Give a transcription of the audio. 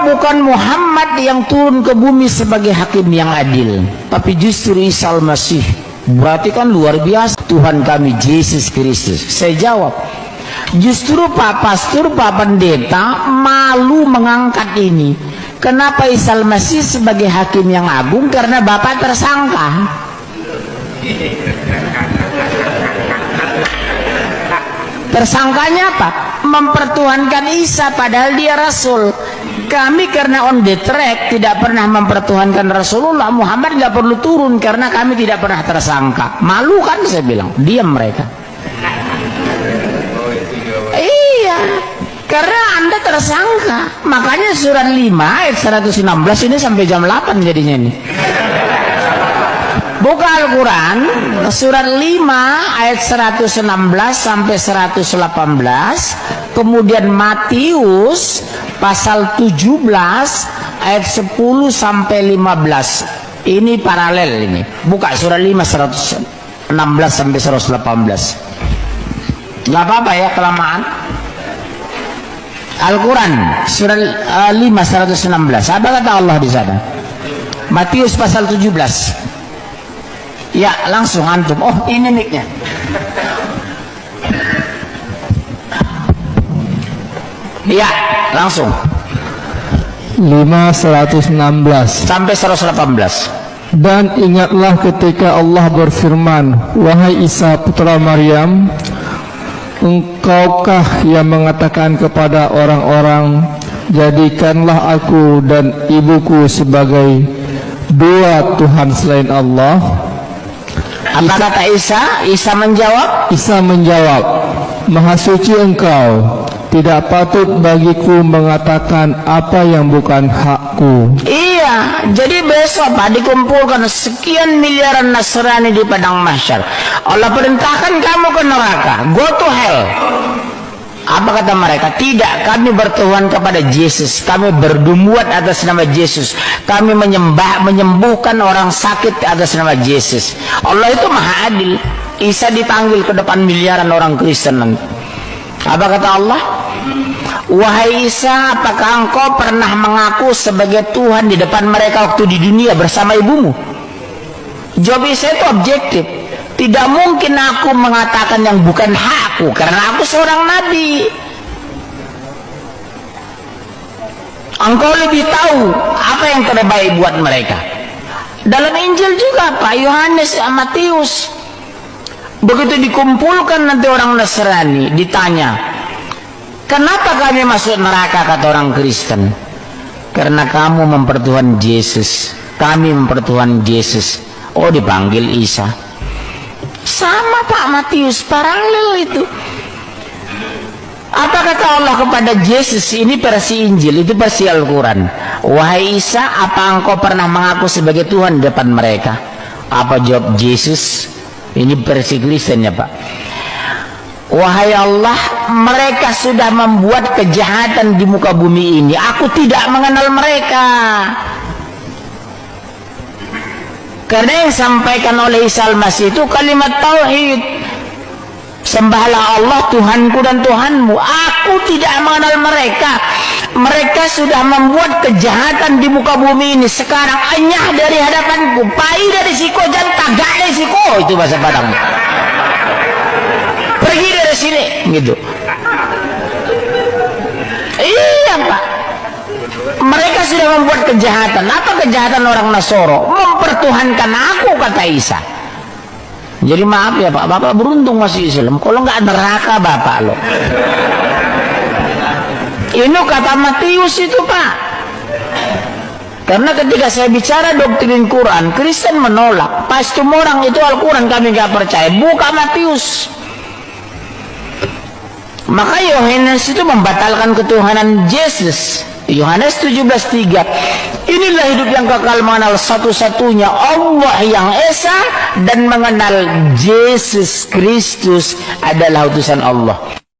bukan Muhammad yang turun ke bumi sebagai hakim yang adil, tapi justru Isa Al-Masih. Berarti kan luar biasa Tuhan kami Yesus Kristus. Saya jawab, justru Pak Pastor, Pak Pendeta malu mengangkat ini. Kenapa Isa Al-Masih sebagai hakim yang agung? Karena Bapak tersangka. Tersangkanya apa? Mempertuhankan Isa padahal dia Rasul. Kami karena on the track tidak pernah mempertuhankan Rasulullah. Muhammad nggak perlu turun karena kami tidak pernah tersangka. Malu kan saya bilang, diam mereka. Iya, karena Anda tersangka. Makanya surat 5 ayat 116 ini sampai jam 8 jadinya ini. Buka Al-Quran surat 5 ayat 116 sampai 118, kemudian Matius pasal 17 ayat 10 sampai 15. Ini paralel ini. Buka surat 5 116 sampai 118. Enggak apa-apa ya kelamaan. Al-Quran surat 5 116. Apa kata Allah di sana? Matius pasal 17. Ya, langsung antum. Oh, ini mic-nya. Ya, langsung. 5:116 sampai 118. Dan ingatlah ketika Allah berfirman, wahai Isa putra Maryam, engkaukah yang mengatakan kepada orang-orang, jadikanlah aku dan ibuku sebagai dua Tuhan selain Allah? Apa kata Isa? Isa menjawab? Isa menjawab, Maha suci engkau, tidak patut bagiku mengatakan apa yang bukan hakku. Iya, jadi besok Pak dikumpulkan sekian miliaran Nasrani di padang mahsyar. Allah perintahkan kamu ke neraka, go to hell. Apa kata mereka? Tidak, kami bertuhan kepada Yesus. Kami berdumuat atas nama Yesus. Kami menyembuhkan orang sakit atas nama Yesus. Allah itu maha adil. Isa dipanggil ke depan miliaran orang Kristen nanti. Apa kata Allah? Wahai Isa, apakah engkau pernah mengaku sebagai Tuhan di depan mereka waktu di dunia bersama ibumu? Jawab Isa itu objektif. Tidak mungkin aku mengatakan yang bukan hakku karena aku seorang nabi. Engkau lebih tahu apa yang terbaik buat mereka. Dalam Injil juga Pak Yohanes, Matius, begitu dikumpulkan nanti orang Nasrani ditanya, kenapa kami masuk neraka, kata orang Kristen? Karena kamu mempertuhan Yesus, kami mempertuhan Yesus. Oh, dipanggil Isa. Sama Pak Matius, paralel itu. Apa kata Allah kepada Yesus? Ini versi Injil, itu versi Al-Quran. Wahai Isa, apa engkau pernah mengaku sebagai Tuhan di depan mereka? Apa jawab Yesus? Ini versi Kristen ya Pak. Wahai Allah, mereka sudah membuat kejahatan di muka bumi ini. Aku tidak mengenal mereka. Karena yang disampaikan oleh Isa Al-Masih itu kalimat tauhid. Sembahlah Allah Tuhanku dan Tuhanmu. Aku tidak mengenal mereka. Mereka sudah membuat kejahatan di muka bumi ini. Sekarang anyah dari hadapanku, pai dari siko, jangan tagak dari siko. Itu bahasa Padang. Pergi dari sini, gitu. Iya Pak. Mereka sudah membuat kejahatan. Apa kejahatan orang Nasoro? Mempertuhankan aku, kata Isa. Jadi maaf ya Pak, Bapak beruntung masih Islam. Kalau nggak neraka Bapak loh. Ini kata Matius itu Pak. Karena ketika saya bicara doktrin Quran, Kristen menolak. Pasti orang itu Al-Quran kami nggak percaya. Buka Matius. Maka Yohanes itu membatalkan ketuhanan Yesus. Yohanes 17:3. Inilah hidup yang kekal, mengenal satu-satunya Allah yang Esa dan mengenal Yesus Kristus adalah utusan Allah.